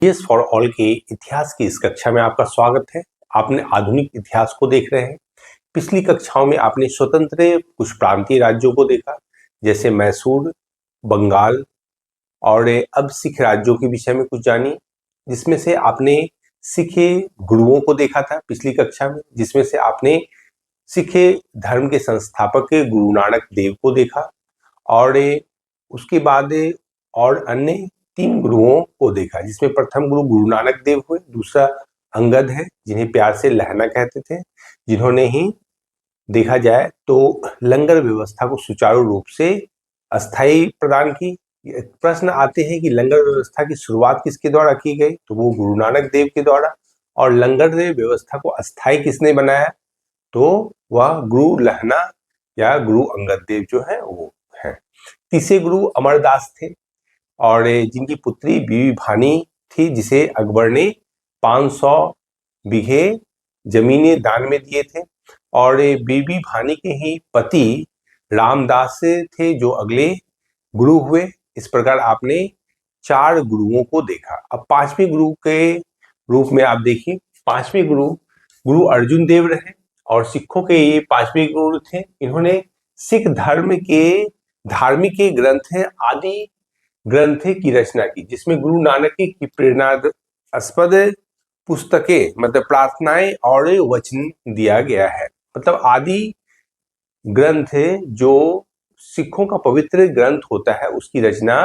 GS for all के इतिहास की इस कक्षा में आपका स्वागत है। आपने आधुनिक इतिहास को देख रहे हैं। पिछली कक्षाओं में आपने स्वतंत्र कुछ प्रांतीय राज्यों को देखा, जैसे मैसूर, बंगाल, और अब सिख राज्यों के विषय में कुछ जानी, जिसमें से आपने सिख गुरुओं को देखा था पिछली कक्षा में, जिसमें से आपने सिख धर्म के संस्थापक गुरु नानक देव को देखा, और उसके बाद और अन्य 3 गुरुओं को देखा, जिसमें प्रथम गुरु नानक देव हुए, दूसरा अंगद है जिन्हें प्यार से लहना कहते थे, जिन्होंने ही देखा जाए तो लंगर व्यवस्था को सुचारू रूप से अस्थायी प्रदान की। प्रश्न आते हैं कि लंगर व्यवस्था की शुरुआत किसके द्वारा की गई, तो वो गुरु नानक देव के द्वारा। और लंगर व्यवस्था को अस्थायी किसने बनाया, तो वह गुरु लहना या गुरु अंगद देव जो है वो है। तीसरे गुरु अमरदास थे, और जिनकी पुत्री बीबी भानी थी, जिसे अकबर ने 500 बीघे जमीनें दान में दिए थे। और बीबी भानी के ही पति रामदास थे, जो अगले गुरु हुए। इस प्रकार आपने 4 गुरुओं को देखा। अब 5वें गुरु के रूप में आप देखिए, 5वें गुरु अर्जुन देव रहे, और सिखों के ये 5वें गुरु थे। इन्होंने सिख धर्म के धार्मिक ग्रंथ आदि ग्रंथ की रचना की, जिसमें गुरु नानक की प्रेरणास्पद पुस्तकें मतलब प्रार्थनाएं और वचन दिया गया है। मतलब आदि ग्रंथ जो सिखों का पवित्र ग्रंथ होता है, उसकी रचना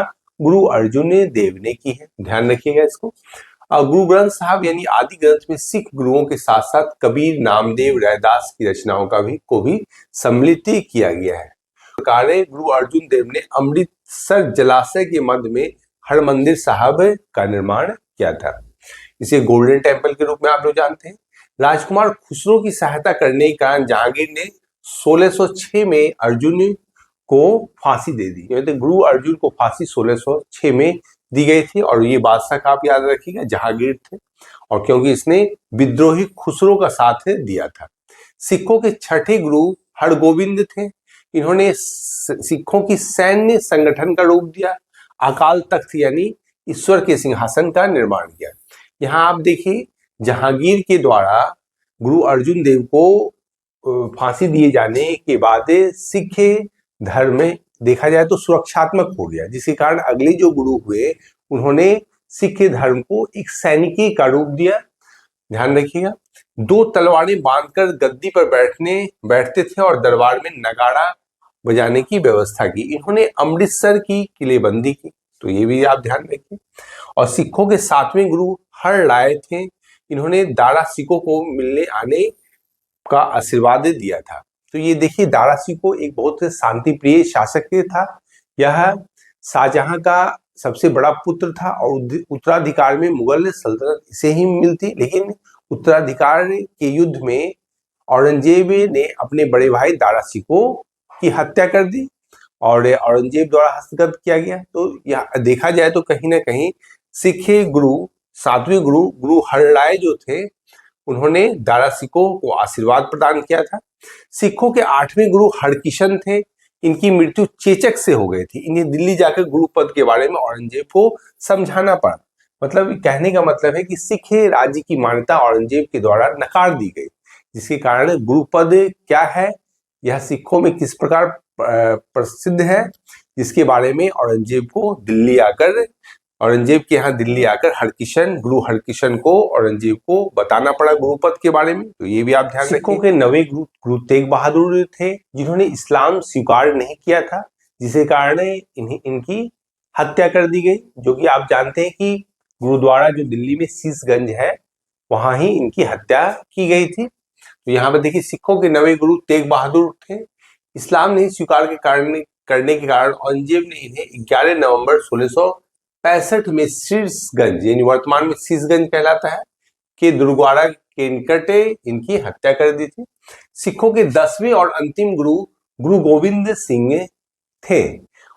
गुरु अर्जुन देव ने की है। ध्यान रखिएगा इसको। गुरु ग्रंथ साहब यानी आदि ग्रंथ में सिख गुरुओं के साथ साथ कबीर, नामदेव, रैदास की रचनाओं को भी सम्मिलित किया गया है। प्रकार गुरु अर्जुन देव ने अमृतसर जलाशय के मध्य में हरमंदिर साहब का निर्माण किया था। इसे गोल्डन टेम्पल के रूप में आप लोग जानते हैं। राजकुमार खुसरो की सहायता करने के कारण जहांगीर ने 1606 में अर्जुन को फांसी दे दी। तो गुरु अर्जुन को फांसी 1606 में दी गई थी, और ये बादशाह का आप याद रखिएगा जहांगीर थे, और क्योंकि इसने विद्रोही खुसरो का साथ दिया था। सिखों के छठे गुरु हरगोविंद थे। इन्होंने सिखों की सैन्य संगठन का रूप दिया, अकाल तख्त यानी ईश्वर के सिंहासन का निर्माण किया। यहाँ आप देखिए, जहांगीर के द्वारा गुरु अर्जुन देव को फांसी दिए जाने के बाद सिख धर्म में देखा जाए तो सुरक्षात्मक हो गया, जिसके कारण अगले जो गुरु हुए उन्होंने सिख धर्म को एक सैनिकी का रूप दिया। ध्यान रखिएगा। 2 तलवारें बांधकर गद्दी पर बैठते थे और दरबार में नगाड़ा बजाने की व्यवस्था की। इन्होंने अमृतसर की किलेबंदी की, तो ये भी आप ध्यान रखिए। और सिखों के 7वें गुरु हर राय थे। इन्होंने दारा सिखों को मिलने आने का आशीर्वाद दिया था। तो ये देखिए, दारा सिखो एक बहुत शांति प्रिय शासक था। यह शाहजहां का सबसे बड़ा पुत्र था, और उत्तराधिकार में मुगल सल्तनत इसे ही मिलती। लेकिन उत्तराधिकार के युद्ध में औरंगजेब ने अपने बड़े भाई दारा सिको की हत्या कर दी, और औरंगजेब द्वारा हस्तगत किया गया। तो यह देखा जाए तो कहीं ना कहीं सिख गुरु 7वें गुरु हरराय जो थे, उन्होंने दारा सिको को आशीर्वाद प्रदान किया था। सिखों के 8वें गुरु हरकिशन थे। इनकी मृत्यु चेचक से हो गई थी। इन्हें दिल्ली जाकर गुरु पद के बारे में औरंगजेब को समझाना पड़ा। मतलब कहने का मतलब है कि सिख राज्य की मान्यता औरंगजेब के द्वारा नकार दी गई, जिसके कारण गुरु पद क्या है, यह सिखों में किस प्रकार प्रसिद्ध है, जिसके बारे में औरंगजेब के यहाँ दिल्ली आकर गुरु हरकिशन को औरंगजेब को बताना पड़ा गुरुपद के बारे में। तो ये भी आप ध्यान रखिए। सिखों के 9वें गुरु तेग बहादुर थे, जिन्होंने इस्लाम स्वीकार नहीं किया था, जिसके कारण इनकी हत्या कर दी गई। जो कि आप जानते हैं कि गुरुद्वारा जो दिल्ली में शीशगंज है, वहां ही इनकी हत्या की गई थी। तो यहाँ पर देखिए, सिखों के 9वें गुरु तेग बहादुर थे। इस्लाम नहीं स्वीकार करने के कारण औरंगजेब ने इन्हें 11 नवंबर 1665 में शीशगंज यानी वर्तमान में शीशगंज कहलाता है के दुर्गवाड़ा के निकट इनकी हत्या कर दी थी। सिखों के 10वें और अंतिम गुरु गोविंद सिंह थे,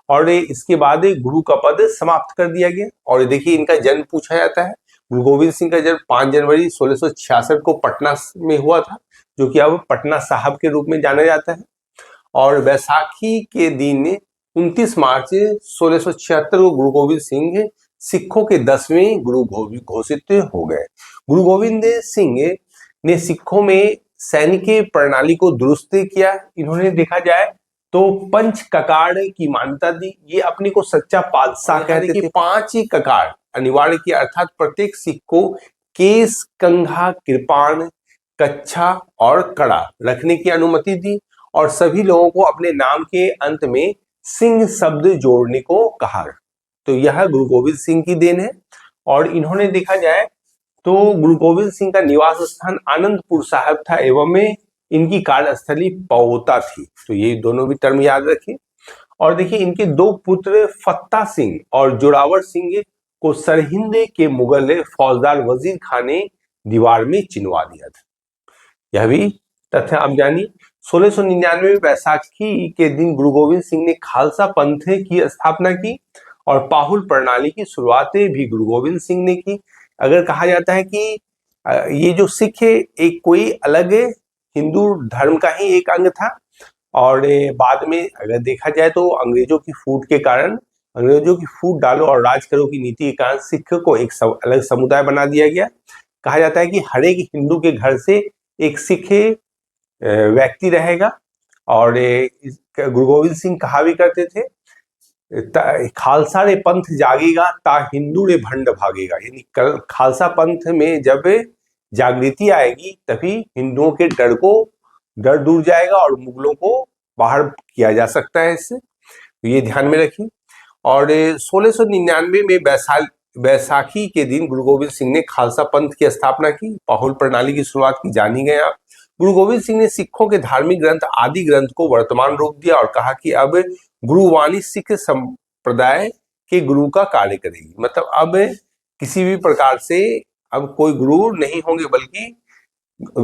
और इसके बाद गुरु का पद समाप्त कर दिया गया। और देखिए, इनका जन्म पूछा जाता है। गुरु गोविंद सिंह का जन्म 5 जनवरी 1666 को पटना में हुआ था, जो कि अब पटना साहब के रूप में जाना जाता है। और वैसाखी के दिन 29 मार्च 1676 को गुरु गोविंद सिंह सिखों के 10वें गुरु घोषित हो गए। गुरु गोविंद सिंह ने सिखों में सैनिक प्रणाली को दुरुस्त किया। इन्होंने देखा जाए तो पंच ककार की मान्यता दी। ये अपने को सच्चा पातशाह कहते थे। 5 ही ककार अनिवार्य किया, अर्थात प्रत्येक सिख को केस, कंघा, कृपाण, कच्छा और कड़ा रखने की अनुमति दी और सभी लोगों को अपने नाम के अंत में सिंह शब्द जोड़ने को कहा। तो यह गुरु गोविंद सिंह की देन है। और इन्होंने देखा जाए तो गुरु गोविंद सिंह का निवास स्थान आनंदपुर साहिब था एवं में इनकी कार्यस्थली पओता थी। तो ये दोनों भी टर्म याद रखिए। और देखिए इनके 2 पुत्र फत्ता सिंह और जोरावर सिंह को सरहिंद के मुगल फौजदार वजीर खान ने दीवार में चिनवा दिया था। यह भी तथ्य आप जानिए। 1699 में बैसाखी के दिन गुरु गोविंद सिंह ने खालसा पंथ की स्थापना की और पाहुल प्रणाली की शुरुआत भी गुरु गोविंद सिंह ने की। अगर कहा जाता है कि ये जो सिख है एक कोई अलग हिंदू धर्म का ही एक अंग था और बाद में अगर देखा जाए तो अंग्रेजों की फूट के कारण, अंग्रेजों की फूट डालो और राज करो की नीति के कारण सिख को एक अलग समुदाय बना दिया गया। कहा जाता है कि हर एक हिंदू के घर से एक सिख व्यक्ति रहेगा। और गुरु गोविंद सिंह कहा भी करते थे, खालसा रे पंथ जागेगा ता हिंदू रे भंड भागेगा। यानी खालसा पंथ में जब जागृति आएगी तभी हिंदुओं के डर दूर जाएगा और मुगलों को बाहर किया जा सकता है इससे। तो ये ध्यान में रखिए। और 1699 में बैसाखी के दिन गुरु गोविंद सिंह ने खालसा पंथ की स्थापना की, पाहुल प्रणाली की शुरुआत की। जान ही गए आप। गुरु गोविंद सिंह ने सिखों के धार्मिक ग्रंथ आदि ग्रंथ को वर्तमान रूप दिया और कहा कि अब गुरुवाणी सिख संप्रदाय के गुरु का कार्य करेगी। मतलब अब किसी भी प्रकार से अब कोई गुरु नहीं होंगे बल्कि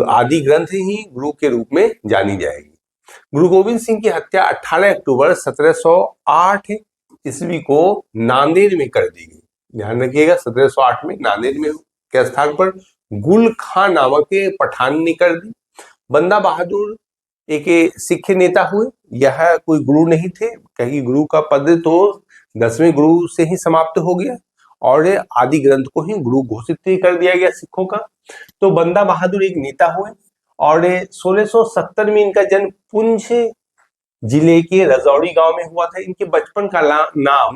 आदि ग्रंथ ही गुरु के रूप में जानी जाएगी। गुरु गोविंद सिंह की हत्या 18 अक्टूबर 1708 ईस्वी को नांदेड़ में कर दी गई। ध्यान रखिएगा 1708 में नांदेड़ में के स्थान पर गुल खां नामक पठान ने कर दी। बंदा बहादुर एक सिख नेता हुए। यह कोई गुरु नहीं थे, कहीं गुरु का पद तो 10वें गुरु से ही समाप्त हो गया और आदि ग्रंथ को ही गुरु घोषित कर दिया गया सिखों का। तो बंदा बहादुर एक नेता हुए और 1670 में इनका जन्म पुंछ जिले के रजौड़ी गांव में हुआ था। इनके बचपन का नाम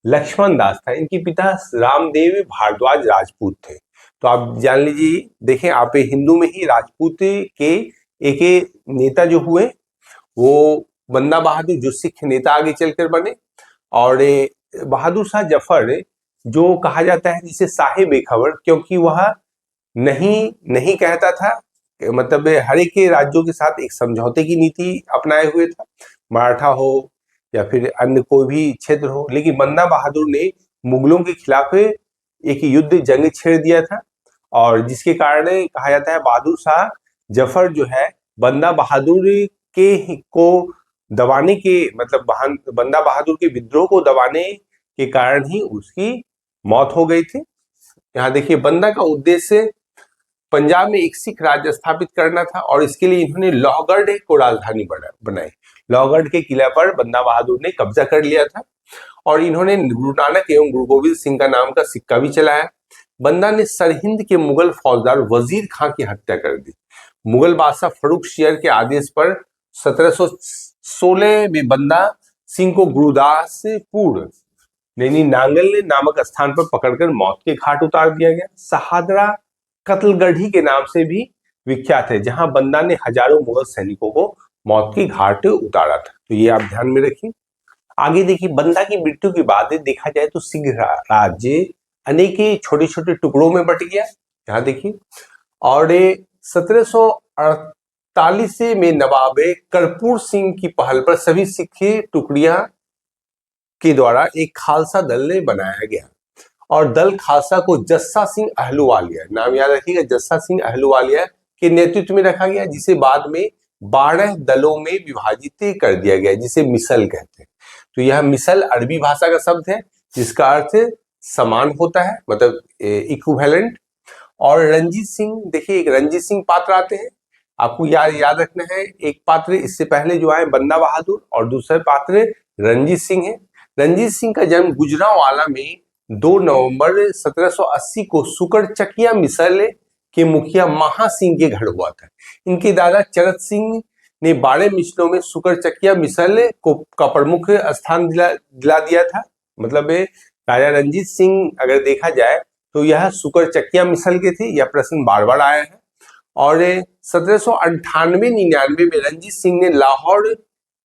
लक्ष्मण दास था। इनके पिता रामदेव भारद्वाज राजपूत थे। तो आप जान लीजिए, देखें आप हिंदू में ही राजपूत के एक नेता जो हुए वो बंदा बहादुर, जो सिख नेता आगे चलकर बने। और बहादुर शाह जफर जो कहा जाता है जिसे साहे बेखबर, क्योंकि वह नहीं कहता था, मतलब हर एक के राज्यों के साथ एक समझौते की नीति अपनाए हुए था, मराठा हो या फिर अन्य कोई भी क्षेत्र हो। लेकिन बंदा बहादुर ने मुगलों के खिलाफ एक युद्ध जंग छेड़ दिया था और जिसके कारण कहा जाता है बहादुर शाह जफर जो है बंदा बहादुर के को दबाने के, मतलब बंदा बहादुर के विद्रोह को दबाने के कारण ही उसकी मौत हो गई थी। यहाँ देखिए, बंदा का उद्देश्य पंजाब में एक सिख राज्य स्थापित करना था और इसके लिए इन्होंने लोहगढ़ को राजधानी बनाई। लोहगढ़ के किला पर बंदा बहादुर ने कब्जा कर लिया था और इन्होंने गुरु नानक एवं गुरु गोविंद सिंह का नाम का सिक्का भी चलाया। बंदा ने सरहिंद के मुगल फौजदार वजीर खां की हत्या कर दी। मुगल बादशाह फर्रुख शेर के आदेश पर 1716 में बंदा सिंह को गुरुदासपुर यानी नांगल नामक स्थान पर पकड़कर मौत के घाट उतार दिया गया। सहादरा कत्लगढ़ी के नाम से भी विख्यात है, जहां बंदा ने हजारों मुगल सैनिकों को मौत के घाट उतारा था। तो ये आप ध्यान में रखिए। आगे देखिए, बंदा की मृत्यु के बाद देखा जाए तो सिंह राज्य अनेक छोटे छोटे टुकड़ों में बट गया। यहाँ देखिए, और 1748 में नवाब कर्पूर सिंह की पहल पर सभी सिख टुकड़ियां के द्वारा एक खालसा दल ने बनाया गया और दल खालसा को जस्सा सिंह अहलूवालिया, नाम याद रखिएगा, जस्सा सिंह अहलूवालिया के नेतृत्व में रखा गया, जिसे बाद में 12 दलों में विभाजित कर दिया गया, जिसे मिसल कहते हैं। तो यह मिसल अरबी भाषा का शब्द है जिसका अर्थ समान होता है, मतलब इक्विवेलेंट। और रंजीत सिंह, देखिए एक रंजीत सिंह पात्र आते हैं, आपको याद रखना है। एक पात्र इससे पहले जो आए बंदा बहादुर और दूसरे पात्र रंजीत सिंह है। रंजीत सिंह का जन्म गुजरांवाला में 2 नवंबर 1780 को सुकरचकिया मिसल के मुखिया महा सिंह के घर हुआ था। इनके दादा चरत सिंह ने 12 मिसलों में सुकरचकिया मिसल को का प्रमुख स्थान दिला दिया था। मतलब राजा रंजीत सिंह अगर देखा जाए तो यह सुकरचकिया मिसल के थे। यह प्रश्न बार बार आया है। और 1798-99 में रंजीत सिंह ने लाहौर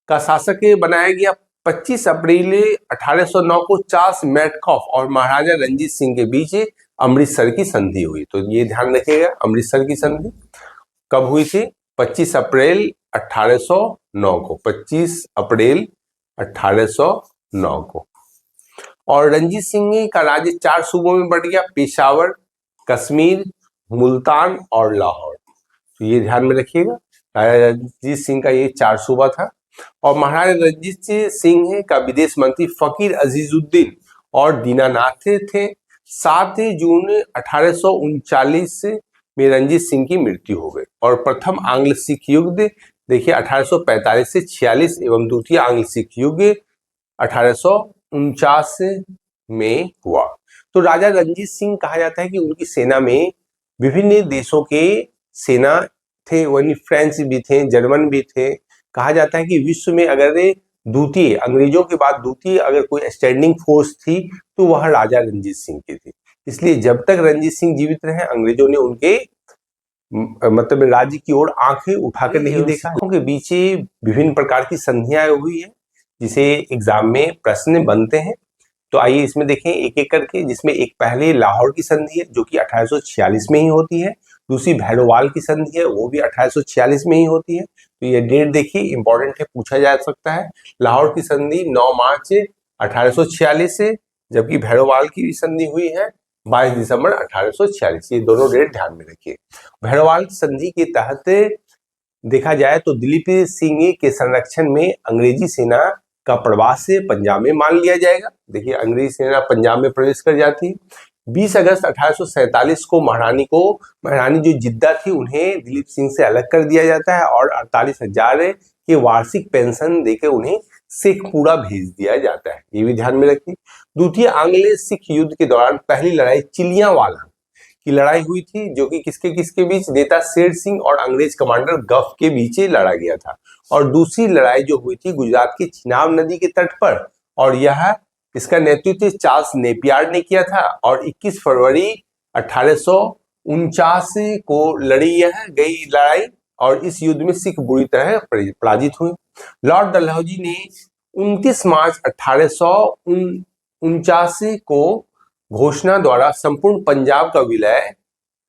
का शासक बनाया गया। 25 अप्रैल 1809 को चार्ल्स मैटकॉफ और महाराजा रंजीत सिंह के बीच अमृतसर की संधि हुई। तो ये ध्यान रखिएगा, अमृतसर की संधि कब हुई थी? 25 अप्रैल 1809 को, 25 अप्रैल 1809 को। और रंजीत सिंह का राज्य 4 सूबों में बंट गया, पेशावर, कश्मीर, मुल्तान और लाहौर। तो ये ध्यान में रखिएगा, राजा रंजीत सिंह का ये 4 सूबा था। और महाराजा रंजीत सिंह का विदेश मंत्री फकीर अजीजुद्दीन और दीनानाथ थे। 7 जून 1839 में रंजीत सिंह की मृत्यु हो गई। और प्रथम आंग्ल सिख युद्ध देखिए 1845 से 46 एवं द्वितीय आंग्ल सिख युद्ध 1849 में हुआ। तो राजा रंजीत सिंह कहा जाता है कि उनकी सेना में विभिन्न देशों के सेना थे, वही फ्रेंच भी थे, जर्मन भी थे। कहा जाता है कि विश्व में अगर द्वितीय, अंग्रेजों के बाद द्वितीय अगर कोई स्टैंडिंग फोर्स थी तो वह राजा रंजीत सिंह की थी। इसलिए जब तक रंजीत सिंह जीवित रहे अंग्रेजों ने उनके मतलब राज्य की ओर आंखें उठाकर नहीं देखा। उनके बीच विभिन्न प्रकार की संधियां हुई है जिसे एग्जाम में प्रश्न बनते हैं। तो आइए इसमें देखें एक एक करके, जिसमें एक पहले लाहौर की संधि है जो कि 1846 में ही होती है। दूसरी भैरोवाल की संधि है, वो भी 1846 में ही होती है। तो ये डेट देखिए इंपॉर्टेंट है, पूछा जा सकता है। लाहौर की संधि 9 मार्च 1846 से, जबकि भैरोवाल की संधि हुई है 22 दिसंबर 1846। ये दोनों डेट ध्यान में रखिए। भैरोवाल संधि के तहत देखा जाए तो दिलीप सिंह के संरक्षण में अंग्रेजी सेना का प्रवास पंजाब में मान लिया जाएगा। देखिए अंग्रेजी सेना पंजाब में प्रवेश कर जाती है। 20 अगस्त 1847 को महारानी जो जिद्दा थी उन्हें दिलीप सिंह से अलग कर दिया जाता है और 48,000 के वार्षिक पेंशन देकर उन्हें शेखपुरा भेज दिया जाता है। ये भी ध्यान में रखिए। द्वितीय आंग्ल सिख युद्ध के दौरान पहली लड़ाई चिलियांवाला की लड़ाई हुई थी, जो कि किसके किसके बीच, नेता शेर सिंह और अंग्रेज कमांडर गफ के बीच लड़ा गया था। और दूसरी लड़ाई जो हुई थी गुजरात की चिनाब नदी के तट पर, और यह इसका नेतृत्व चार्ल्स नेपियर ने किया था। और 21 फरवरी 1849 को लड़ी यह गई लड़ाई, और इस युद्ध में सिख बुरी तरह पराजित हुए। लॉर्ड डलहौजी ने 29 मार्च 1849 को घोषणा द्वारा संपूर्ण पंजाब का विलय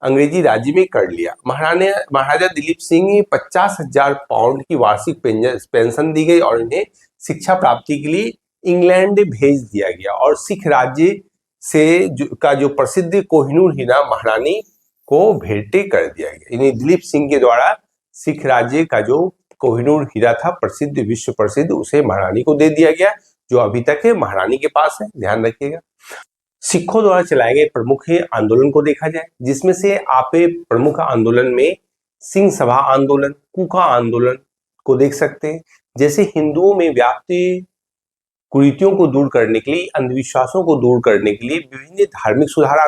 अंग्रेजी राज्य में कर लिया। महाराजा दिलीप सिंह 50,000 पाउंड की वार्षिक पेंशन दी गई और इन्हें शिक्षा प्राप्ति के लिए इंग्लैंड भेज दिया गया। और सिख राज्य से जो प्रसिद्ध कोहिनूर हीरा महारानी को भेंट कर दिया गया। इन्हें दिलीप सिंह के द्वारा सिख राज्य का जो कोहिनूर हीरा था प्रसिद्ध, विश्व प्रसिद्ध, उसे महारानी को दे दिया गया, जो अभी तक है महारानी के पास है। ध्यान रखिएगा। सिखों द्वारा चलाए गए प्रमुख आंदोलन को देखा जाए, जिसमें से आप प्रमुख आंदोलन में सिंह सभा आंदोलन, कूका आंदोलन को देख सकते हैं। जैसे हिंदुओं में व्याप्त कुरीतियों को दूर करने के लिए, अंधविश्वासों को दूर करने के लिए विभिन्न धार्मिक सुधार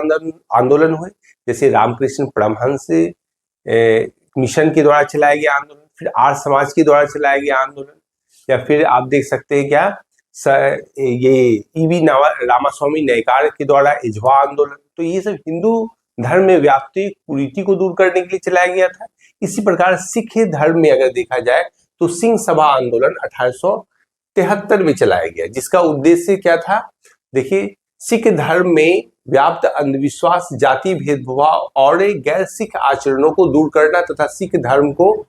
आंदोलन हुए। जैसे रामकृष्ण परमहंस मिशन के द्वारा चलाया गया आंदोलन, फिर आर्य समाज के द्वारा चलाया गया आंदोलन, या फिर आप देख सकते हैं क्या ये ईवी रामास्वामी नयकार के द्वारा इजवा आंदोलन। तो ये सब हिंदू धर्म में व्याप्त कुरीति को दूर करने के लिए चलाया गया था। इसी प्रकार सिख धर्म में अगर देखा जाए तो सिंह सभा आंदोलन 1873 में चलाया गया, जिसका उद्देश्य क्या था? देखिए, सिख धर्म में व्याप्त अंधविश्वास, जाति भेदभाव और गैर सिख आचरणों को दूर करना तथा सिख धर्म को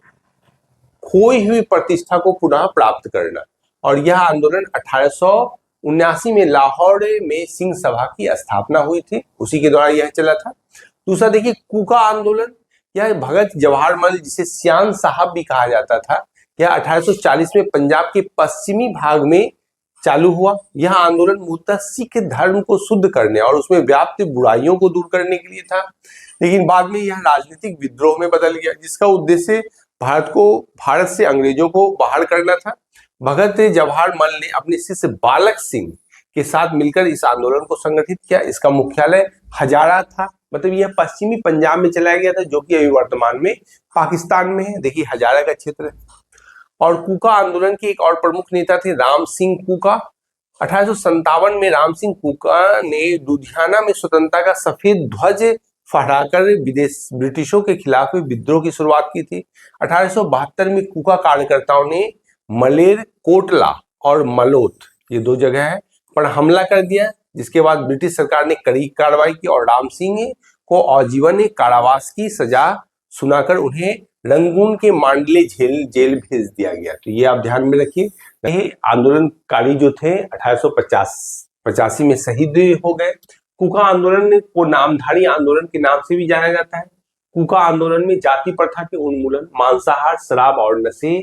खोई हुई प्रतिष्ठा को पुनः प्राप्त करना। और यह आंदोलन 1879 में लाहौर में सिंह सभा की स्थापना हुई थी, उसी के द्वारा यह चला था। दूसरा देखिए कूका आंदोलन, यह भगत जवाहर मल, जिसे सियान साहब भी कहा जाता था, यह 1840 में पंजाब के पश्चिमी भाग में चालू हुआ। यह आंदोलन मूलतः सिख धर्म को शुद्ध करने और उसमें व्याप्त बुराइयों को दूर करने के लिए था, लेकिन बाद में यह राजनीतिक विद्रोह में बदल गया, जिसका उद्देश्य भारत से अंग्रेजों को बाहर करना था। भगत जवाहर मल ने अपने शिष्य बालक सिंह के साथ मिलकर इस आंदोलन को संगठित किया। इसका मुख्यालय हजारा था, मतलब यह पश्चिमी पंजाब में चलाया गया था, जो कि अभी वर्तमान में पाकिस्तान में है। देखिए हजारा का क्षेत्र है। और कूका आंदोलन के एक और प्रमुख नेता थे राम सिंह कूका। 1857 में राम सिंह कूका ने लुधियाना में स्वतंत्रता का सफेद ध्वज फहराकर ब्रिटिशों के खिलाफ विद्रोह की शुरुआत की थी। 1872 में कूका कार्यकर्ताओं ने मलेर कोटला और मलोत, ये दो जगह है, पर हमला कर दिया, जिसके बाद ब्रिटिश सरकार ने कड़ी कार्रवाई की और राम सिंह को आजीवन कारावास की सजा सुनाकर उन्हें रंगून के मांडले जेल भेज दिया गया। तो ये आप ध्यान में रखिए। ये आंदोलनकारी जो थे 1885 में शहीद हो गए। कूका आंदोलन को नामधारी आंदोलन के नाम से भी जाना जाता है। कूका आंदोलन में जाति प्रथा के उन्मूलन, मांसाहार, शराब और नशे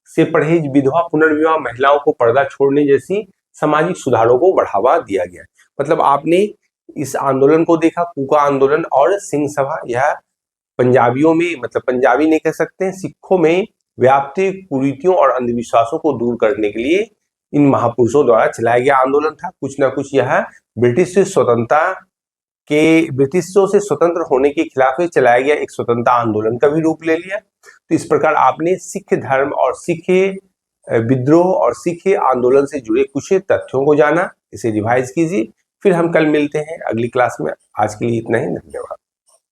से परहेज, विधवा पुनर्विवाह, महिलाओं को पर्दा छोड़ने जैसी सामाजिक सुधारों को बढ़ावा दिया गया। मतलब आपने इस आंदोलन को देखा, कूका आंदोलन और सिंह सभा। यह पंजाबियों में, मतलब पंजाबी नहीं कह सकते, सिखों में व्याप्त कुरीतियों और अंधविश्वासों को दूर करने के लिए इन महापुरुषों द्वारा चलाया गया आंदोलन था। कुछ ना कुछ यह ब्रिटिशों से स्वतंत्र होने के खिलाफ चलाया गया एक स्वतंत्रता आंदोलन का भी रूप ले लिया। तो इस प्रकार आपने सिख धर्म और सिख विद्रोह और सिख आंदोलन से जुड़े कुछ तथ्यों को जाना। इसे रिवाइज कीजिए, फिर हम कल मिलते हैं अगली क्लास में। आज के लिए इतना ही, धन्यवाद।